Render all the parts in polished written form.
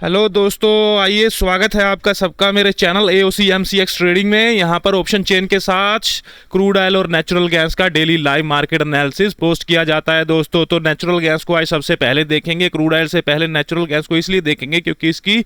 Hello दोस्तों, आइए स्वागत है आपका सबका मेरे चैनल AOC MCX ट्रेडिंग में। यहाँ पर ऑप्शन चेन के साथ क्रूड ऑयल और नेचुरल गैस का daily live market analysis post किया जाता है दोस्तों। तो नेचुरल गैस को आज सबसे पहले देखेंगे, क्रूड ऑयल से पहले नेचुरल गैस को इसलिए देखेंगे क्योंकि इसकी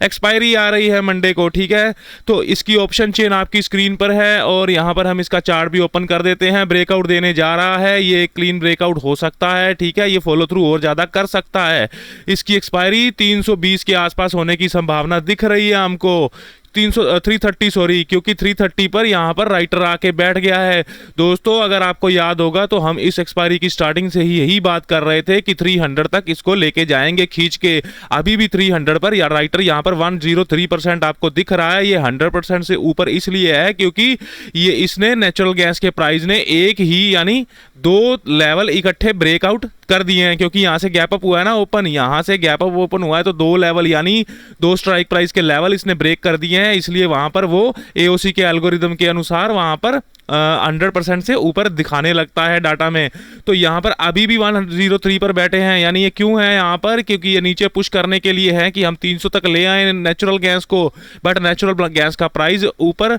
एक्सपायरी आ रही है मंडे को, ठीक है। तो इसकी ऑप्शन चेन आपकी स्क्रीन पर है और यहाँ पर हम इसका चार्ट भी ओपन कर देते हैं। ब्रेकआउट देने जा रहा है, ये एक क्लीन ब्रेकआउट हो सकता है, ठीक है। ये फॉलो थ्रू और ज़्यादा कर सकता है। इसकी एक्सपायरी 320 के आसपास होने की संभावना दिख रही है हमको। 330 सॉरी, क्योंकि 330 पर यहाँ पर राइटर आके बैठ गया है दोस्तों। अगर आपको याद होगा तो हम इस एक्सपायरी की स्टार्टिंग से ही यही बात कर रहे थे कि 300 तक इसको लेके जाएंगे खींच के। अभी भी 300 पर या राइटर यहाँ पर 103% आपको दिख रहा है। ये 100% से ऊपर इसलिए है क्योंकि ये इसने नेचुरल गैस के प्राइस ने एक ही यानी दो लेवल इकट्ठे ब्रेकआउट कर दिए हैं, क्योंकि यहाँ से गैप अप हुआ है ना ओपन, यहाँ से गैप अप ओपन हुआ है तो दो लेवल यानी दो स्ट्राइक प्राइस के लेवल इसने ब्रेक कर दिए हैं। इसलिए वहां पर वो AOC के एल्गोरिदम के अनुसार वहां पर 100% से ऊपर दिखाने लगता है डाटा में। तो यहाँ पर अभी भी 103 पर बैठे हैं, यानी ये क्यों है यहाँ पर, क्योंकि ये नीचे पुश करने के लिए है कि हम 300 तक ले आए नेचुरल गैस को। बट नेचुरल गैस का प्राइस ऊपर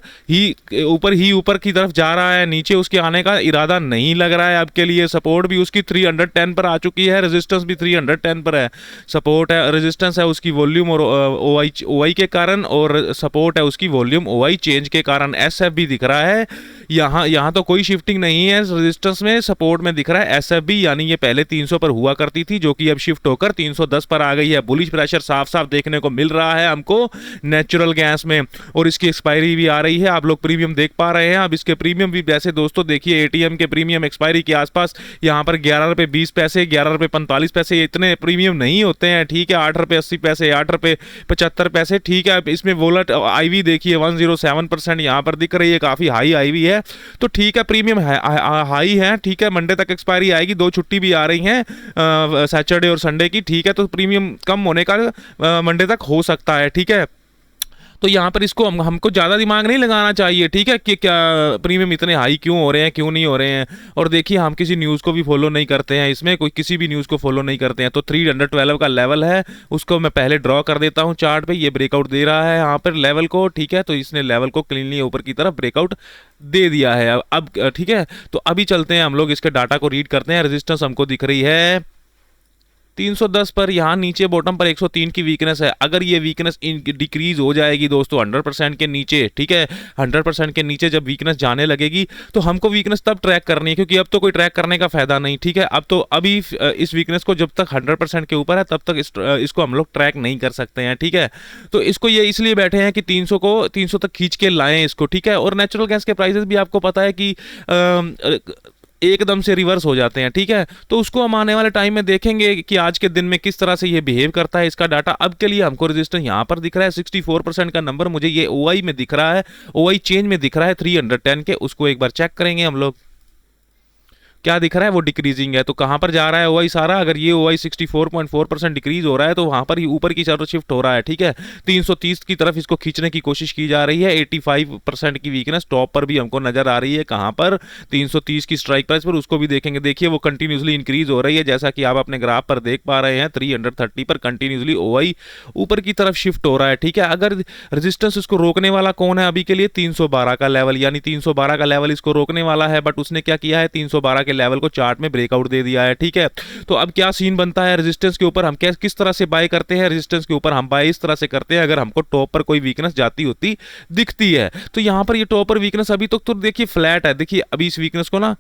की तरफ जा रहा है, नीचे उसके आने का इरादा नहीं लग रहा है आपके लिए। सपोर्ट भी उसकी 310 पर आ चुकी है, रेजिस्टेंस भी 310 पर है। सपोर्ट है, रेजिस्टेंस है उसकी वॉल्यूम और OI के कारण, और सपोर्ट है उसकी वॉल्यूम OI चेंज के कारण। SF भी दिख रहा है यहाँ तो कोई शिफ्टिंग नहीं है रेजिस्टेंस में, सपोर्ट में दिख रहा है SFB, यानी ये पहले 300 पर हुआ करती थी जो कि अब शिफ्ट होकर 310 पर आ गई है। बुलिश प्रेशर साफ साफ देखने को मिल रहा है हमको नेचुरल गैस में, और इसकी एक्सपायरी भी आ रही है। आप लोग प्रीमियम देख पा रहे हैं। अब इसके प्रीमियम भी वैसे दोस्तों देखिए, ATM के प्रीमियम एक्सपायरी के आसपास यहाँ पर 11 रुपये 20 पैसे, 11 रुपये 45 पैसे, इतने प्रीमियम नहीं होते हैं, ठीक है। 8 रुपये 80 पैसे, 8 रुपये 75 पैसे, ठीक है। इसमें वोलेट IV देखिए 107% यहाँ पर दिख रही है, काफी हाई IV है। तो ठीक है, प्रीमियम हाई है, ठीक है। मंडे तक एक्सपायरी आएगी, 2 छुट्टी भी आ रही हैं सैटरडे और संडे की, ठीक है। तो प्रीमियम कम होने का मंडे तक हो सकता है, ठीक है। तो यहाँ पर इसको हमको ज़्यादा दिमाग नहीं लगाना चाहिए, ठीक है, कि क्या प्रीमियम इतने हाई क्यों हो रहे हैं, क्यों नहीं हो रहे हैं। और देखिए, हम किसी न्यूज़ को भी फॉलो नहीं करते हैं, इसमें कोई किसी भी न्यूज़ को फॉलो नहीं करते हैं। तो 312 का लेवल है, उसको मैं पहले ड्रॉ कर देता हूँ चार्ट पे। ये ब्रेकआउट दे रहा है यहाँ पर लेवल को, ठीक है। तो इसने लेवल को क्लीनली ऊपर की तरफ ब्रेकआउट दे दिया है अब, ठीक है। तो अभी चलते हैं हम लोग इसके डाटा को रीड करते हैं। रेजिस्टेंस हमको दिख रही है 310 पर, यहाँ नीचे बॉटम पर 103 की वीकनेस है। अगर ये वीकनेस डिक्रीज हो जाएगी दोस्तों 100% के नीचे, ठीक है, 100% के नीचे जब वीकनेस जाने लगेगी तो हमको वीकनेस तब ट्रैक करनी है, क्योंकि अब तो कोई ट्रैक करने का फायदा नहीं, ठीक है। अब तो अभी इस वीकनेस को जब तक 100% के ऊपर है तब तक इसको हम लोग ट्रैक नहीं कर सकते हैं, ठीक है। तो इसको ये इसलिए बैठे हैं कि 300 तक खींच के लाएं इसको, ठीक है। और नेचुरल गैस के प्राइसेस भी आपको पता है कि एकदम से रिवर्स हो जाते हैं, ठीक है। तो उसको हम आने वाले टाइम में देखेंगे कि आज के दिन में किस तरह से ये बिहेव करता है इसका डाटा। अब के लिए हमको रेजिस्टेंस यहाँ पर दिख रहा है 64% का नंबर, मुझे ये OI में दिख रहा है, OI चेंज में दिख रहा है 310 के। उसको एक बार चेक करेंगे हम लोग, क्या दिख रहा है, वो डिक्रीजिंग है। तो कहां पर जा रहा है OI सारा, अगर ये OI 64.4% डिक्रीज हो रहा है तो वहां पर ही ऊपर की तरफ शिफ्ट हो रहा है, ठीक है। 330 की तरफ इसको खींचने की कोशिश की जा रही है। 85% की वीकनेस टॉप पर भी हमको नजर आ रही है, कहां पर 330 की स्ट्राइक प्राइस पर, उसको भी देखेंगे। देखिए वो कंटिन्यूसली इंक्रीज हो रही है, जैसा कि आप अपने ग्राफ पर देख पा रहे हैं। 330 पर कंटिन्यूसली OI ऊपर की तरफ शिफ्ट हो रहा है, ठीक है। अगर रेजिस्टेंस इसको रोकने वाला कौन है अभी के लिए, 312 का लेवल, यानी 312 का लेवल इसको रोकने वाला है। बट उसने क्या किया है, 312 के लेवल को चार्ट में ब्रेकआउट दे दिया है, ठीक है। तो अब क्या सीन बनता है, रेजिस्टेंस के ऊपर हम किस तरह से बाय करते हैं। रेजिस्टेंस के ऊपर हम बाय इस तरह से करते हैं, अगर हमको टॉप पर कोई वीकनेस जाती होती दिखती है। तो यहां पर ये टॉप पर वीकनेस अभी तक तो देखिए फ्लैट है। देखिए अभी इस वीकनेस को ना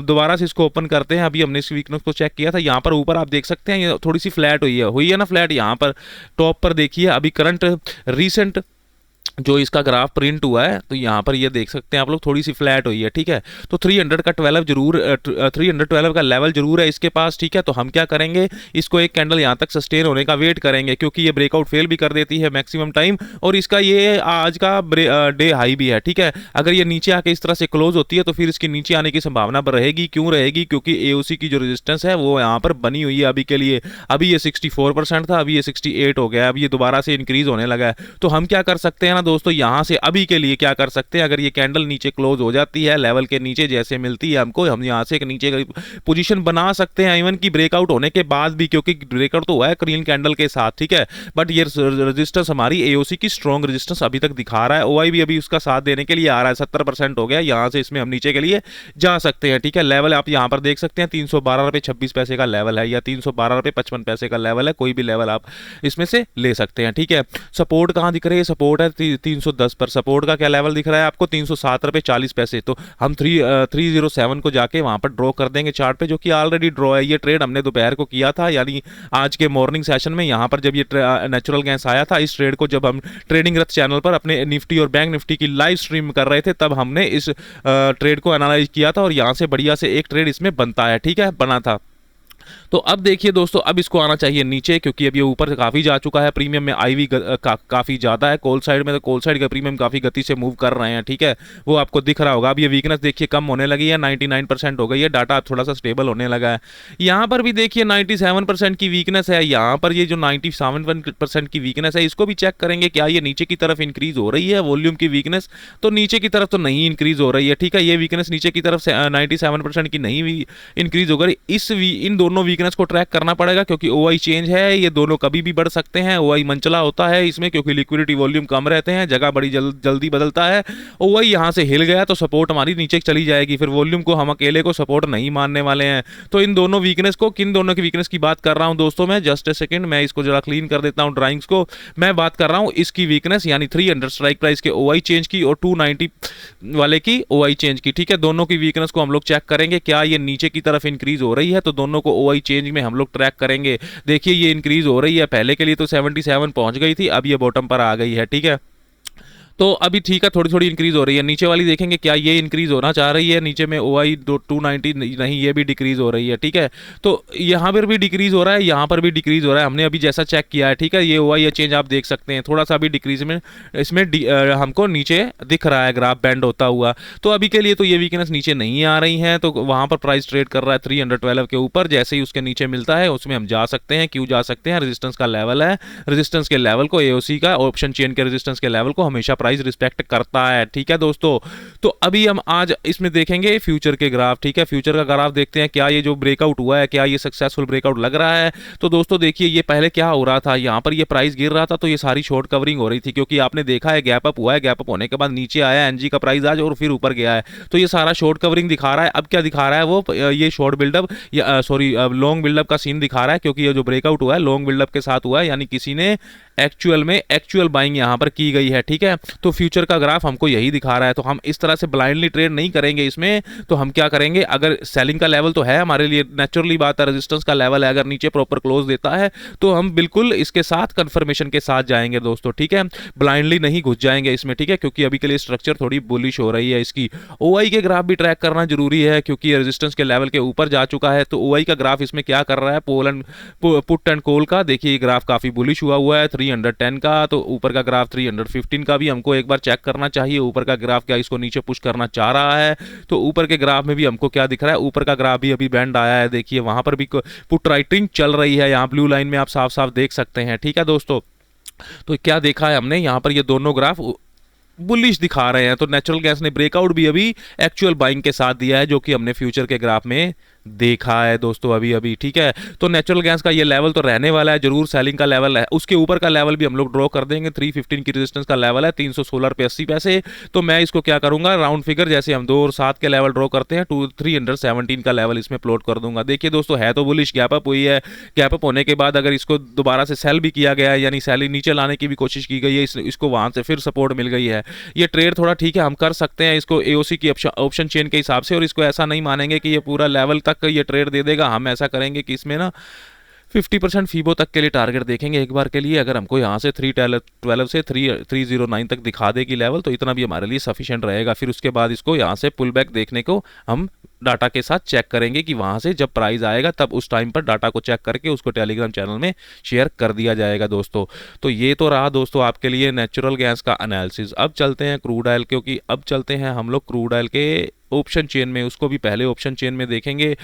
दोबारा से इसको ओपन करते हैं। अभी हमने इस वीकनेस को चेक किया था, यहाँ पर ऊपर आप देख सकते हैं ये थोड़ी सी फ्लैट हुई है ना, फ्लैट। यहाँ पर टॉप पर देखिए अभी करंट रिसेंट जो इसका ग्राफ प्रिंट हुआ है, तो यहाँ पर ये देख सकते हैं आप लोग, थोड़ी सी फ्लैट हुई है, ठीक है। तो 312 का लेवल जरूर है इसके पास, ठीक है। तो हम क्या करेंगे, इसको एक कैंडल यहाँ तक सस्टेन होने का वेट करेंगे, क्योंकि ये ब्रेकआउट फेल भी कर देती है मैक्सिमम टाइम, और इसका ये आज का डे हाई भी है, ठीक है। अगर ये नीचे आके इस तरह से क्लोज होती है तो फिर इसके नीचे आने की संभावना रहेगी। क्यों रहेगी, क्योंकि AOC की जो रेजिस्टेंस है वो यहाँ पर बनी हुई है अभी के लिए। अभी ये 64% था, अभी ये 68 हो गया, अब ये दोबारा से इंक्रीज होने लगा है। तो हम क्या कर सकते हैं ना दोस्तों यहाँ से अभी के लिए क्या कर सकते हैं, अगर ये कैंडल नीचे क्लोज हो जाती है लेवल के नीचे जैसे मिलती है हमको, हम यहाँ से एक नीचे का पोजीशन बना सकते हैं इवन की ब्रेकआउट होने के बाद भी, क्योंकि ब्रेकआउट तो हुआ है ग्रीन कैंडल के साथ, ठीक है, बट ये रेजिस्टेंस हमारी एओसी की स्ट्रॉन्ग रेजिस्टेंस अभी तक दिखा रहा है। ओआई भी अभी उसका साथ देने के लिए आ रहा है, 70% हो गया, यहाँ से इसमें हम नीचे के लिए जा सकते हैं, ठीक है। लेवल आप यहाँ पर देख सकते हैं 312 रुपये 26 पैसे का लेवल है, या 312 रुपये 55 पैसे का लेवल है, कोई भी लेवल आप इसमें से ले सकते हैं, ठीक है। सपोर्ट कहाँ दिख रही है, सपोर्ट है 310 पर। सपोर्ट का क्या लेवल दिख रहा है आपको, 307 रुपये 40 पैसे। तो हम 307 को जाके वहां पर ड्रॉ कर देंगे चार्ट पे, जो कि ऑलरेडी ड्रॉ है। ये ट्रेड हमने दोपहर को किया था, यानी आज के मॉर्निंग सेशन में यहाँ पर जब ये नेचुरल गैस आया था, इस ट्रेड को जब हम ट्रेडिंग रथ चैनल पर अपने निफ्टी और बैंक निफ्टी की लाइव स्ट्रीम कर रहे थे, तब हमने इस ट्रेड को एनालाइज किया था, और यहाँ से बढ़िया से एक ट्रेड इसमें बनता है, ठीक है, बना था। तो अब देखिए दोस्तों, अब इसको आना चाहिए नीचे, क्योंकि अब ये ऊपर काफ़ी जा चुका है। प्रीमियम में आईवी काफ़ी ज़्यादा है, कोल साइड में तो कोल साइड का प्रीमियम काफ़ी गति से मूव कर रहे हैं, ठीक है, वो आपको दिख रहा होगा। अब ये वीकनेस देखिए कम होने लगी है, 99% हो गई है, डाटा थोड़ा सा स्टेबल होने लगा है। यहाँ पर भी देखिए 97% की वीकनेस है। यहाँ पर ये जो 97% की वीकनेस है, इसको भी चेक करेंगे, क्या ये नीचे की तरफ इंक्रीज हो रही है वॉल्यूम की वीकनेस, तो नीचे की तरफ तो नहीं इंक्रीज हो रही है, ठीक है। ये वीकनेस नीचे की तरफ से 97% की नहीं इंक्रीज हो गई। इन दोनों वीकनेस को ट्रैक करना पड़ेगा, क्योंकि ओआई चेंज है, ये दोनों कभी भी बढ़ सकते हैं। ओआई मंचला होता है इसमें, क्योंकि लिक्विडिटी वॉल्यूम कम रहते हैं, जगह बड़ी जल्दी बदलता है। ओआई यहां से हिल गया तो सपोर्ट हमारी नीचे चली जाएगी, फिर वॉल्यूम को हम अकेले को सपोर्ट नहीं मानने वाले हैं। तो इन दोनों वीकनेस को, किन दोनों की वीकनेस की बात कर रहा हूं दोस्तों मैं, जस्ट ए सेकंड, मैं इसको जरा क्लीन कर देता हूं ड्राइंग्स को। मैं बात कर रहा हूं इसकी वीकनेस, यानी 300 स्ट्राइक प्राइस के ओआई चेंज की और 290 वाले की ओआई चेंज की, ठीक है। दोनों की वीकनेस को हम लोग चेक करेंगे, क्या ये नीचे की तरफ इंक्रीज हो रही है, तो दोनों को ओआई चेंज में हम लोग ट्रैक करेंगे। देखिए ये इंक्रीज हो रही है, पहले के लिए तो 77 पहुंच गई थी, अब ये बॉटम पर आ गई है, ठीक है। तो अभी ठीक है, थोड़ी थोड़ी इंक्रीज हो रही है। नीचे वाली देखेंगे, क्या ये इंक्रीज होना चाह रही है, नीचे में ओआई 290 नहीं, ये भी डिक्रीज हो रही है, ठीक है। तो यहाँ पर भी डिक्रीज हो रहा है, यहाँ पर भी डिक्रीज हो रहा है, हमने अभी जैसा चेक किया है, ठीक है। ये ओआई चेंज आप देख सकते हैं, थोड़ा सा भी डिक्रीज में इसमें हमको नीचे दिख रहा है ग्राफ बैंड होता हुआ। तो अभी के लिए तो ये वीकनेस नीचे नहीं आ रही है, तो वहां पर प्राइस ट्रेड कर रहा है 312 के ऊपर। जैसे ही उसके नीचे मिलता है उसमें हम जा सकते हैं। क्यों जा सकते हैं, रेजिस्टेंस का लेवल है, रेजिस्टेंस के लेवल को, एओसी का ऑप्शन चेन के रेजिस्टेंस के लेवल को हमेशा प्राइस रिस्पेक्ट करता है, ठीक है दोस्तों। तो अभी हम आज इसमें देखेंगे फ्यूचर के ग्राफ, ठीक है। फ्यूचर का ग्राफ देखते हैं, क्या ये जो ब्रेकआउट हुआ है, क्या ये सक्सेसफुल ब्रेकआउट लग रहा है। तो दोस्तों देखिए, ये पहले क्या हो रहा था, यहाँ पर ये प्राइस गिर रहा था, तो ये सारी शॉर्ट कवरिंग हो रही थी, क्योंकि आपने देखा है गैप अप हुआ है, गैप अप होने के बाद नीचे आया एनजी का प्राइस आज, और फिर ऊपर गया है, तो ये सारा शॉर्ट कवरिंग दिखा रहा है। अब क्या दिखा रहा है वो, ये शॉर्ट बिल्डअप या सॉरी लॉन्ग बिल्डअप का सीन दिखा रहा है, क्योंकि ये जो ब्रेकआउट हुआ है लॉन्ग बिल्डअप के साथ हुआ है, यानी किसी ने एक्चुअल बाइंग यहां पर की गई है, ठीक है। तो फ्यूचर का ग्राफ हमको यही दिखा रहा है। तो हम इस तरह से ब्लाइंडली ट्रेड नहीं करेंगे इसमें। तो हम क्या करेंगे, अगर सेलिंग का लेवल तो है हमारे लिए, नेचुरली बात है, रेजिस्टेंस का लेवल है, अगर नीचे प्रॉपर क्लोज देता है तो हम बिल्कुल इसके साथ कंफर्मेशन के साथ जाएंगे दोस्तों, ठीक है। ब्लाइंडली नहीं घुस जाएंगे इसमें, ठीक है, क्योंकि अभी के लिए स्ट्रक्चर थोड़ी बुलिश हो रही है इसकी। ओआई के ग्राफ भी ट्रैक करना जरूरी है, क्योंकि रेजिस्टेंस के लेवल के ऊपर जा चुका है। तो ओआई का ग्राफ इसमें क्या कर रहा है, पुट एंड कॉल का, देखिए ग्राफ काफी बुलिश हुआ है 310 का। तो ऊपर का ग्राफ 315 का भी हमको एक बार चेक करना चाहिए, ऊपर का ग्राफ क्या इसको नीचे पुश करना चाह रहा है। तो ऊपर के ग्राफ में भी हमको क्या दिख रहा है, ऊपर का ग्राफ भी अभी बैंड आया है, देखिए वहां पर भी पुट राइटिंग चल रही है, यहाँ ब्लू लाइन में आप साफ साफ देख सकते हैं, ठीक है दोस्तों। तो क्या देखा है हमने, यहाँ पर ये दोनों ग्राफ बुलिश दिखा रहे हैं। तो नेचुरल गैस ने ब्रेकआउट भी अभी एक्चुअल बाइंग के साथ दिया है, जो कि हमने फ्यूचर के ग्राफ में देखा है दोस्तों अभी, ठीक है। तो नेचुरल गैस का ये लेवल तो रहने वाला है जरूर, सेलिंग का लेवल है, उसके ऊपर का लेवल भी हम लोग ड्रॉ कर देंगे। 315 की रेजिस्टेंस का लेवल है, 316 रुपये 80 पैसे। तो मैं इसको क्या करूंगा, राउंड फिगर जैसे हम 2 और 7 के लेवल ड्रॉ करते हैं, 317 का लेवल इसमें प्लॉट कर दूंगा। देखिए दोस्तों, है तो बुलिश, गैप अप हुई है, गैप अप होने के बाद अगर इसको दोबारा से सेल भी किया गया है, यानी सेलिंग नीचे लाने की भी कोशिश की गई है, इसको वहां से फिर सपोर्ट मिल गई है। ये ट्रेड थोड़ा ठीक है, हम कर सकते हैं इसको एओसी की ऑप्शन चेन के हिसाब से, और इसको ऐसा नहीं मानेंगे कि ये पूरा लेवल तक ये ट्रेड दे देगा। हम ऐसा करेंगे कि इसमें ना 50% फीबो तक के लिए टारगेट देखेंगे एक बार के लिए। अगर हमको यहाँ से 312 से 309 तक दिखा देगी लेवल, तो इतना भी हमारे लिए सफिशिएंट रहेगा। फिर उसके बाद इसको यहाँ से पुल बैक देखने को हम डाटा के साथ चेक करेंगे, कि वहाँ से जब प्राइस आएगा तब उस टाइम पर डाटा को चेक करके उसको टेलीग्राम चैनल में शेयर कर दिया जाएगा दोस्तों। तो ये तो रहा दोस्तों आपके लिए नेचुरल गैस का एनालिसिस। अब चलते हैं क्रूड ऑयल, क्योंकि अब चलते हैं हम लोग क्रूड ऑयल के ऑप्शन चेन में, उसको भी पहले ऑप्शन चेन में देखेंगे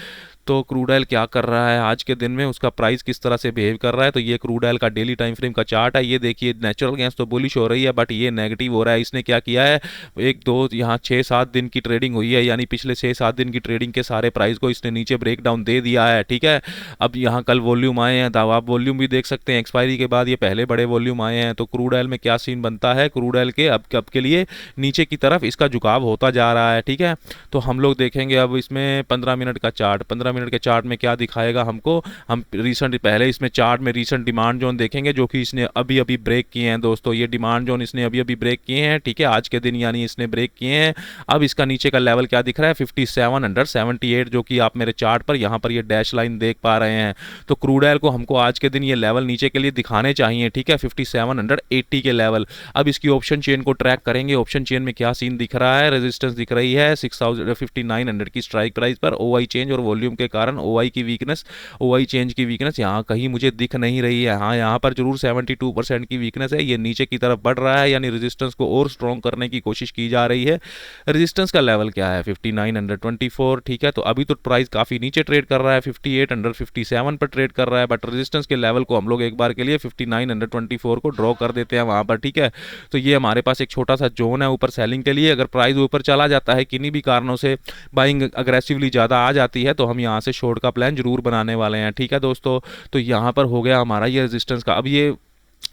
तो क्रूड ऑयल क्या कर रहा है आज के दिन में, उसका प्राइस किस तरह से बिहेव कर रहा है। तो ये क्रूड ऑयल का डेली टाइम फ्रेम का चार्ट है। ये देखिए नेचुरल गैस तो बुलिश हो रही है बट ये नेगेटिव हो रहा है। इसने क्या किया है, एक दो यहाँ 6-7 दिन की ट्रेडिंग हुई है, यानी पिछले 6-7 दिन की ट्रेडिंग के सारे प्राइस को इसने नीचे ब्रेक डाउन दे दिया है। ठीक है, अब यहाँ कल वॉल्यूम आए हैं, तो आप वॉल्यूम भी देख सकते हैं, एक्सपायरी के बाद ये पहले बड़े वॉल्यूम आए हैं। तो क्रूड ऑयल में क्या सीन बनता है, क्रूड ऑयल के अब के लिए नीचे की तरफ इसका झुकाव होता जा रहा है। ठीक है, तो हम लोग देखेंगे अब इसमें 15 मिनट का चार्ट, 15 मिनट के चार्ट में क्या दिखाएगा हमको। हम रिसेंट पहले इसमें चार्ट में रिसेंट डिमांड जोन देखेंगे जो कि इसने अभी अभी ब्रेक किए हैं दोस्तों। ये डिमांड जोन इसने अभी अभी ब्रेक किए हैं। ठीक है, आज के दिन यानी इसने ब्रेक किए हैं। अब इसका नीचे का लेवल क्या दिख रहा है, 5778, जो कि आप मेरे चार्ट पर यहाँ पर ये डैश लाइन देख पा रहे हैं। तो क्रूड ऑयल को हमको आज के दिन ये लेवल नीचे के लिए दिखाने चाहिए। ठीक है, 5780 के लेवल। अब इसकी ऑप्शन चेन को ट्रैक करेंगे, ऑप्शन चेन में क्या सीन दिख रहा है, रेजिस्टेंस दिख रही है 5900 की स्ट्राइक प्राइस पर। ओआई चेंज और वॉल्यूम के कारण ओआई की वीकनेस, ओआई चेंज की वीकनेस यहाँ कहीं मुझे दिख नहीं रही है। हाँ, यहाँ पर जरूर 72% की वीकनेस है, ये नीचे की तरफ बढ़ रहा है, यानी रेजिस्टेंस को और स्ट्रॉन्ग करने की कोशिश की जा रही है। रेजिस्टेंस का लेवल क्या है, 5924। ठीक है, तो अभी तो प्राइस काफी नीचे ट्रेड कर रहा है, 5857 पर ट्रेड कर रहा है, बट रेजिस्टेंस के लेवल को हम लोग एक बार के लिए 5924 को ड्रॉ कर देते हैं वहां पर। ठीक है, तो ये हमारे पास एक छोटा सा जोन है ऊपर सेलिंग के लिए। अगर प्राइस ऊपर चला जाता है, किन्हीं भी कारणों से बाइंग अग्रेसिवली ज़्यादा आ जाती है, तो हम यहाँ से शॉर्ट का प्लान जरूर बनाने वाले हैं। ठीक है दोस्तों, तो यहाँ पर हो गया हमारा ये रेजिस्टेंस का। अब ये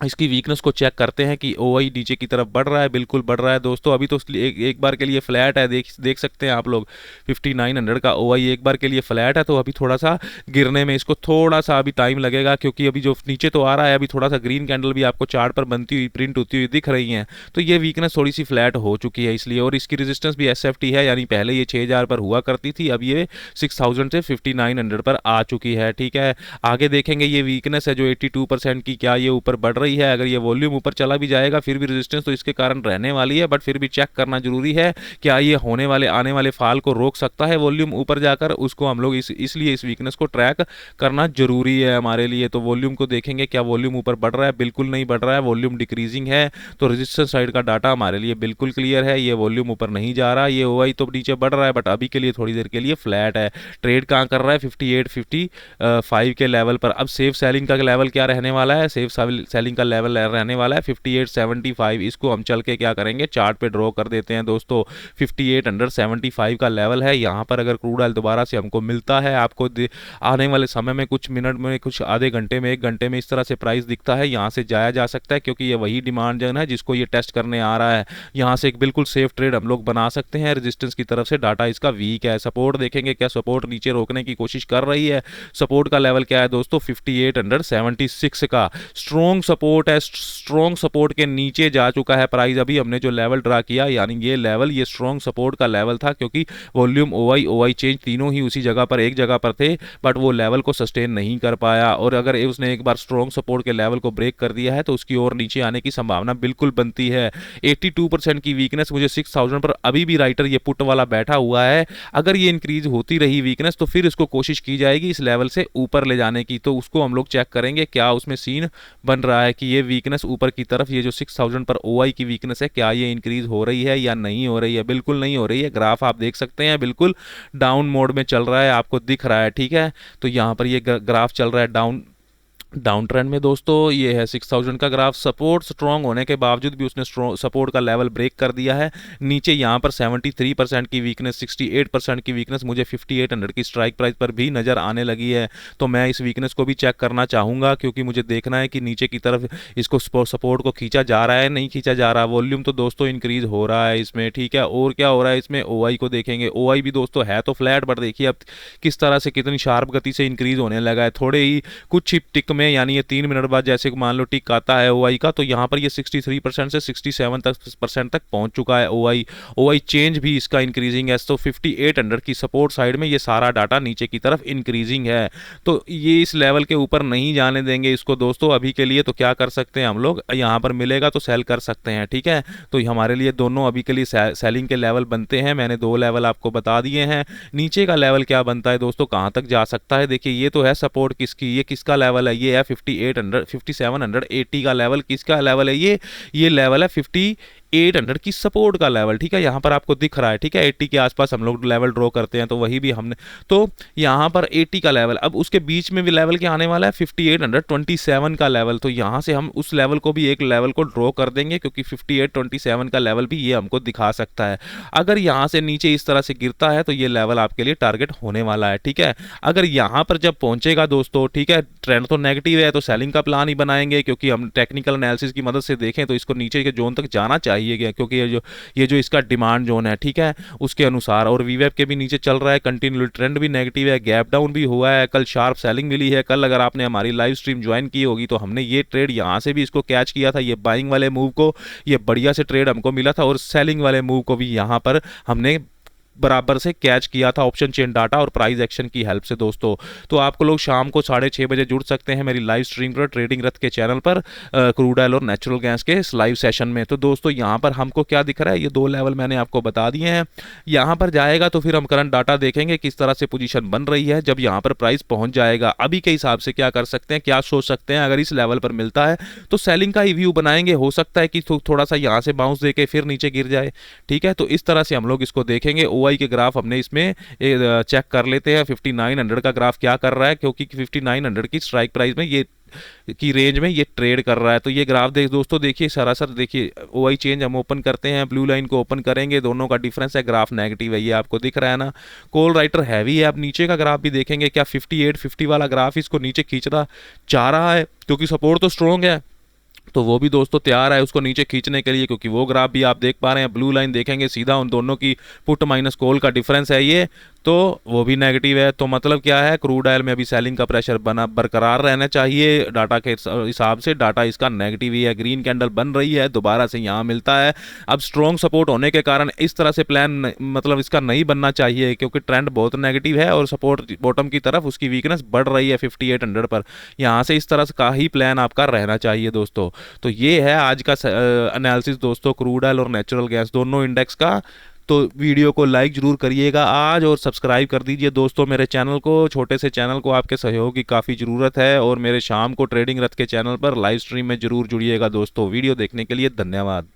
इसकी वीकनेस को चेक करते हैं कि ओआई नीचे की तरफ बढ़ रहा है, बिल्कुल बढ़ रहा है दोस्तों। अभी तो एक बार के लिए फ्लैट है, देख सकते हैं आप लोग 5900 का ओआई एक बार के लिए फ्लैट है। तो अभी थोड़ा सा गिरने में इसको थोड़ा सा अभी टाइम लगेगा, क्योंकि अभी जो नीचे तो आ रहा है, अभी थोड़ा सा ग्रीन कैंडल भी आपको चार्ट पर बनती हुई प्रिंट होती हुई दिख रही है। तो ये वीकनेस थोड़ी सी फ्लैट हो चुकी है इसलिए, और इसकी रेजिस्टेंस भी एसएफटी है, यानी पहले ये 6000 पर हुआ करती थी, अब ये 6000 से 5900 पर आ चुकी है। ठीक है, आगे देखेंगे ये वीकनेस है जो 82% की, क्या ये ऊपर बढ़ रही है। अगर ये वॉल्यूम ऊपर चला भी जाएगा फिर भी रेजिस्टेंस तो इसके कारण रहने वाली है, बट फिर भी चेक करना जरूरी है क्या ये होने वाले आने वाले फाल को रोक सकता है वॉल्यूम ऊपर जाकर। उसको हम लोग इसलिए इस वीकनेस को ट्रैक करना जरूरी है हमारे लिए। तो वॉल्यूम को देखेंगे, क्या वॉल्यूम ऊपर बढ़ रहा है, बिल्कुल नहीं बढ़ रहा है, वॉल्यूम डिक्रीजिंग है। तो रेजिस्टेंस साइड का डाटा हमारे लिए बिल्कुल क्लियर है, ये वॉल्यूम ऊपर नहीं जा रहा। ये ओआई तो नीचे बढ़ रहा है बट अभी के लिए थोड़ी देर के लिए फ्लैट है। ट्रेड कहां कर रहा है, 5855 के लेवल पर। अब सेफ सेलिंग का लेवल क्या रहने वाला है, सेफ सेलिंग का लेवल रहने वाला है 5875। इसको हम चल के क्या करेंगे, चार्ट पे ड्रॉ कर देते हैं दोस्तों। 5875 का लेवल है। यहाँ पर अगर क्रूड ऑयल दोबारा से हमको मिलता है, आपको आने वाले समय में कुछ मिनट में, कुछ आधे घंटे में, 1 घंटे में इस तरह से प्राइस दिखता है, यहाँ से जाया जा सकता है, क्योंकि ये वही डिमांड जोन है जिसको ये टेस्ट करने आ रहा है। यहाँ से एक बिल्कुल सेफ ट्रेड हम लोग बना सकते हैं। रेजिस्टेंस की तरफ से डाटा इसका वीक है। सपोर्ट देखेंगे, क्या सपोर्ट नीचे रोकने की कोशिश कर रही है। सपोर्ट का लेवल क्या है दोस्तों, 5876 का स्ट्रॉन्ग सपोर्ट है। स्ट्रॉन्ग सपोर्ट के नीचे जा चुका है प्राइस। अभी हमने जो लेवल ड्रा किया, यानी ये लेवल, ये स्ट्रॉन्ग सपोर्ट का लेवल था, क्योंकि वॉल्यूम ओआई चेंज तीनों ही उसी जगह पर, एक जगह पर थे, बट वो लेवल को सस्टेन नहीं कर पाया। और अगर उसने एक बार स्ट्रॉन्ग सपोर्ट के लेवल को ब्रेक कर दिया है तो उसकी ओर नीचे आने की संभावना बिल्कुल बनती है। 82% की वीकनेस मुझे 6000 पर अभी भी राइटर ये पुट वाला बैठा हुआ है। अगर ये इंक्रीज होती रही वीकनेस तो फिर इसको कोशिश की जाएगी इस लेवल से ऊपर ले जाने की। तो उसको हम लोग चेक करेंगे क्या उसमें सीन बन रहा है कि ये वीकनेस ऊपर की तरफ, ये जो 6000 पर ओआई की वीकनेस है, क्या ये इंक्रीज हो रही है या नहीं हो रही है। बिल्कुल नहीं हो रही है। ग्राफ आप देख सकते हैं बिल्कुल डाउन मोड में चल रहा है, आपको दिख रहा है। ठीक है, तो यहां पर ये ग्राफ चल रहा है डाउन ट्रेंड में दोस्तों। ये है 6000 का ग्राफ। सपोर्ट स्ट्रॉन्ग होने के बावजूद भी उसने सपोर्ट का लेवल ब्रेक कर दिया है। नीचे यहाँ पर 73% की वीकनेस, 68% की वीकनेस मुझे 5800 की स्ट्राइक प्राइस पर भी नज़र आने लगी है। तो मैं इस वीकनेस को भी चेक करना चाहूँगा, क्योंकि मुझे देखना है कि नीचे की तरफ इसको सपोर्ट को खींचा जा रहा है, नहीं खींचा जा रहा। वॉल्यूम तो दोस्तों इंक्रीज हो रहा है इसमें। ठीक है, और क्या हो रहा है इसमें, ओआई को देखेंगे। ओआई भी दोस्तों है तो फ्लैट, बट देखिए अब किस तरह से, कितनी शार्प गति से इंक्रीज होने लगा है। थोड़े ही कुछ ही टिक में, यानी ये 3 मिनट बाद जैसे मान लो टिक आता है ओआई का, तो यहाँ पर ये 63% से 67% तक पहुंच चुका है ओआई चेंज भी इसका इंक्रीजिंग है। तो 5800 की सपोर्ट साइड में ये सारा डाटा नीचे की तरफ इंक्रीजिंग है। तो ये इस लेवल के ऊपर नहीं जाने देंगे इसको दोस्तों अभी के लिए। तो क्या कर सकते हैं हम लोग, यहाँ पर मिलेगा तो सेल कर सकते हैं। ठीक है, तो हमारे लिए दोनों अभी के लिए सेलिंग के लेवल बनते हैं। मैंने 2 लेवल आपको बता दिए हैं। नीचे का लेवल क्या बनता है दोस्तों, कहां तक जा सकता है। देखिए ये तो है सपोर्ट किसकी, ये किसका लेवल है, ये है 5780 का लेवल। किसका लेवल है ये लेवल है 800 की सपोर्ट का लेवल, ठीक है, यहाँ पर आपको दिख रहा है, ठीक है, 80 के आसपास हम लोग लेवल ड्रॉ करते हैं, तो वही भी हमने, तो यहाँ पर 80 का लेवल, अब उसके बीच में भी लेवल क्या आने वाला है 5827 का लेवल, तो यहाँ से हम उस लेवल को भी एक लेवल को ड्रॉ कर देंगे, क्योंकि 5827 का लेवल भी ये हमको दिखा सकता है। अगर यहाँ से नीचे इस तरह से गिरता है तो ये लेवल आपके लिए टारगेट होने वाला है, ठीक है। अगर यहाँ पर जब पहुंचेगा दोस्तों, ठीक है, ट्रेंड तो नेगेटिव है, तो सेलिंग का प्लान ही बनाएंगे, क्योंकि हम टेक्निकल एनालिसिस की मदद से देखें तो इसको नीचे के जोन तक जाना चाहिए, क्योंकि ये जो इसका डिमांड जोन है, ठीक है, उसके अनुसार, और वीवेब के भी नीचे चल रहा है, कंटिन्यू ट्रेंड भी नेगेटिव है, गैप डाउन भी हुआ है, कल शार्प सेलिंग मिली है। कल अगर आपने हमारी लाइव स्ट्रीम ज्वाइन की होगी तो हमने ये ट्रेड यहाँ से भी इसको कैच किया था, ये बाइंग वाले मूव को, ये बढ़िया से ट्रेड हमको मिला था, और सेलिंग वाले मूव को भी यहाँ पर हमने बराबर से कैच किया था ऑप्शन चेन डाटा और प्राइस एक्शन की हेल्प से दोस्तों। तो आपको लोग शाम को 6:30 बजे जुड़ सकते हैं मेरी लाइव स्ट्रीम पर, ट्रेडिंग रथ के चैनल पर, क्रूड ऑयल और नेचुरल गैस के इस लाइव सेशन में। तो दोस्तों यहाँ पर हमको क्या दिख रहा है, ये 2 लेवल मैंने आपको बता दिए हैं। यहाँ पर जाएगा तो फिर हम करंट डाटा देखेंगे किस तरह से पोजीशन बन रही है। जब यहाँ पर प्राइस पहुंच जाएगा, अभी के हिसाब से क्या कर सकते हैं, क्या सोच सकते हैं, अगर इस लेवल पर मिलता है तो सेलिंग का ही व्यू बनाएंगे, हो सकता है कि थोड़ा सा यहाँ से बाउंस देके फिर नीचे गिर जाए, ठीक है। तो इस तरह से हम लोग इसको देखेंगे। ओआई के ग्राफ हमने इसमें चेक कर लेते हैं, 5900 का ग्राफ क्या कर रहा है, क्योंकि 5900 की स्ट्राइक प्राइस में ये की रेंज में ये ट्रेड कर रहा है। तो ये ग्राफ देख दोस्तों, देखिए सरासर, देखिए ओआई चेंज हम ओपन करते हैं, ब्लू लाइन को ओपन करेंगे, दोनों का डिफरेंस है, ग्राफ नेगेटिव है, ये आपको दिख रहा है ना। कॉल राइटर हैवी है। अब नीचे का ग्राफ भी देखेंगे, क्या 5850 वाला ग्राफ इसको नीचे खींचना चाह रहा है, क्योंकि सपोर्ट तो स्ट्रॉन्ग है, तो वो भी दोस्तों तैयार है उसको नीचे खींचने के लिए, क्योंकि वो ग्राफ भी आप देख पा रहे हैं, ब्लू लाइन देखेंगे सीधा उन दोनों की पुट माइनस कॉल का डिफरेंस है ये, तो वो भी नेगेटिव है। तो मतलब क्या है, क्रूड ऑयल में अभी सेलिंग का प्रेशर बना बरकरार रहना चाहिए डाटा के हिसाब से। डाटा इसका नेगेटिव ही है, ग्रीन कैंडल बन रही है, दोबारा से यहाँ मिलता है। अब स्ट्रॉन्ग सपोर्ट होने के कारण इस तरह से प्लान मतलब इसका नहीं बनना चाहिए, क्योंकि ट्रेंड बहुत नेगेटिव है और सपोर्ट बॉटम की तरफ उसकी वीकनेस बढ़ रही है 5800 पर। यहाँ से इस तरह का ही प्लान आपका रहना चाहिए दोस्तों। तो ये है आज का एनालिसिस दोस्तों, क्रूड ऑयल और नेचुरल गैस दोनों इंडेक्स का। तो वीडियो को लाइक जरूर करिएगा आज, और सब्सक्राइब कर दीजिए दोस्तों मेरे चैनल को। छोटे से चैनल को आपके सहयोग की काफ़ी ज़रूरत है, और मेरे शाम को ट्रेडिंग रथ के चैनल पर लाइव स्ट्रीम में जरूर जुड़िएगा दोस्तों। वीडियो देखने के लिए धन्यवाद।